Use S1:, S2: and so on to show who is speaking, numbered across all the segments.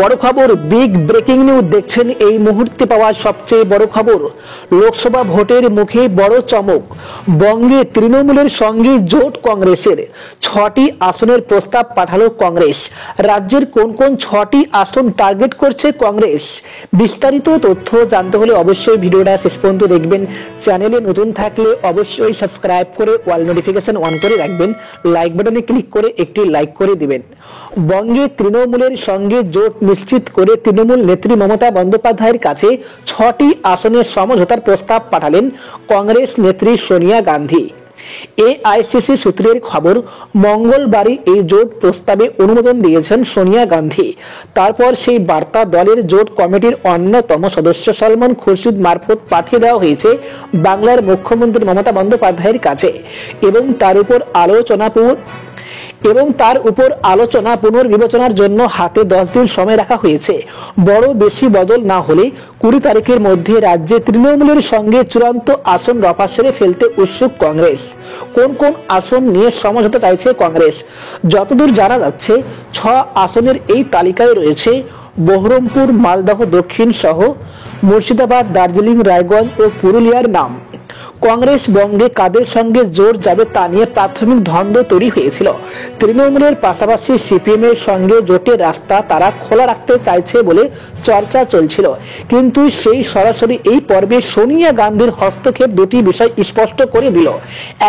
S1: বড় খবর, big breaking news দেখছেন এই মুহূর্তে পাওয়া সবচেয়ে বড় খবর। লোকসভা ভোটের মুখে বড় চমক। বঙ্গে তৃণমূলের সঙ্গে জোট কংগ্রেসের 6টি আসনের প্রস্তাব পাঠালো কংগ্রেস। রাজ্যের কোন কোন 6টি আসন টার্গেট করছে কংগ্রেস, বিস্তারিত তথ্য জানতে হলে অবশ্যই ভিডিওটা শেষ পর্যন্ত দেখবেন। চ্যানেলে নতুন থাকলে অবশ্যই সাবস্ক্রাইব করে অল নোটিফিকেশন অন করে রাখবেন। লাইক বাটনে ক্লিক করে একটি লাইক করে দিবেন। বঙ্গে তৃণমূলের সঙ্গে জোট নিশ্চিত করে তৃণমূল নেত্রী মমতা বন্দ্যোপাধ্যায়ের কাছে 6টি আসনের সমঝোতার প্রস্তাব পাঠালেন কংগ্রেস নেত্রী সোনিয়া গান্ধী। এআইসিসি সূত্রের খবর, মঙ্গলবারই এই জোট প্রস্তাবে অনুমোদন দিয়েছেন সোনিয়া গান্ধী। তারপর সেই বার্তা দলের জোট কমিটির অন্যতম সদস্য সলমন খুরশিদ মারফত পাঠিয়ে দেওয়া হয়েছে বাংলার মুখ্যমন্ত্রী মমতা বন্দ্যোপাধ্যায়ের কাছে এবং তার উপর আলোচনা পুনর্বিবেচনার জন্য হাতে 10 দিন সময় রাখা হয়েছে। বড় বেশি বদল না হলে 20 তারিখের মধ্যে রাজ্যে তৃণমূলের সঙ্গে চূড়ান্ত আসন রফা সেরে ফেলতে উৎসুক কংগ্রেস। কোন কোন আসন নিয়ে সমঝোতা চাইছে কংগ্রেস? যতদূর জানা যাচ্ছে 6 আসনের এই তালিকায় রয়েছে বহরমপুর, মালদহ দক্ষিণ সহ মুর্শিদাবাদ, দার্জিলিং, রায়গঞ্জ ও পুরুলিয়ার নাম। কংগ্রেস বঙ্গে কাদের সঙ্গে জোর যাবে তা নিয়ে প্রাথমিক দ্বন্দ্ব তৈরি হয়েছিল। তৃণমূলের পাশাপাশি সিপিএম এর সঙ্গে জোটের রাস্তা তারা খোলা রাখতে চাইছে বলে চর্চা চলছিল, কিন্তু সেই সরাসরি এই পর্বে সোনিয়া গান্ধীর হস্তক্ষেপ দুটি বিষয় স্পষ্ট করে দিল।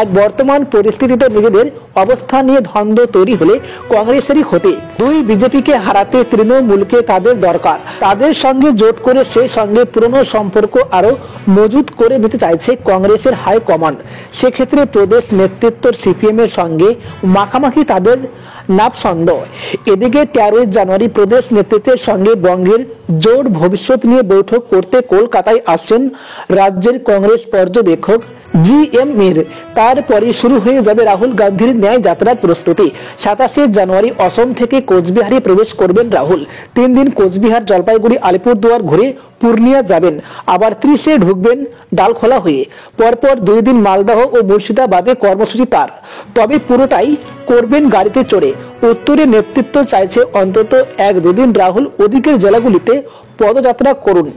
S1: এক, বর্তমান পরিস্থিতিতে নিজেদের অবস্থান নিয়ে দ্বন্দ্ব তৈরি হলে কংগ্রেসেরই ক্ষতি। 2, বিজেপিকে হারাতে তৃণমূলকে তাদের দরকার, তাদের সঙ্গে জোট করে সেই সঙ্গে পুরনো সম্পর্ক আরো মজবুত করে নিতে চাইছে কংগ্রেসের হাইকমান্ড। সেক্ষেত্রে প্রদেশ নেতৃত্ব সিপিএম এর সঙ্গে মাখামাখি তাদের নাপসন্দ। এদিকে 13 জানুয়ারি প্রদেশ নেতৃত্বের সঙ্গে বঙ্গের জোট ভবিষ্যৎ নিয়ে বৈঠক করতে কলকাতায় আসছেন রাজ্যের কংগ্রেস পর্যবেক্ষক জিএম মির। তারপরই শুরু হয়ে যাবে রাহুল গান্ধীর ন্যায় যাত্রার প্রস্তুতি। 27 জানুয়ারি অসম থেকে কোচবিহারে প্রবেশ করবেন রাহুল। 3 দিন কোচবিহার, জলপাইগুড়ি, আলিপুরদুয়ার ঘুরে পূর্ণিয়া যাবেন। আবার 30-এ ঢুকবেন ডালখোলা হয়ে। পরপর 2 দিন মালদহ ও মুর্শিদাবাদে কর্মসূচি তার। তবে পুরোটাই করবেন গাড়িতে চড়ে। উত্তরে নেতৃত্ব চাইছে অন্তত 1-2 দিন রাহুল ওদিকের জেলাগুলিতে পদযাত্রা করুন।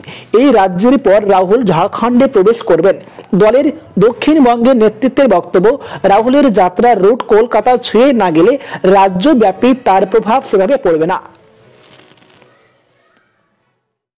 S1: এই রাজ্যের পর রাহুল ঝাড়খণ্ডে প্রবেশ করবেন। দলের দক্ষিণবঙ্গের নেতৃত্বের বক্তব্য, রাহুলের যাত্রার রুট কলকাতা ছুঁয়ে না গেলে রাজ্যব্যাপী তার প্রভাব সেভাবে পড়বে না।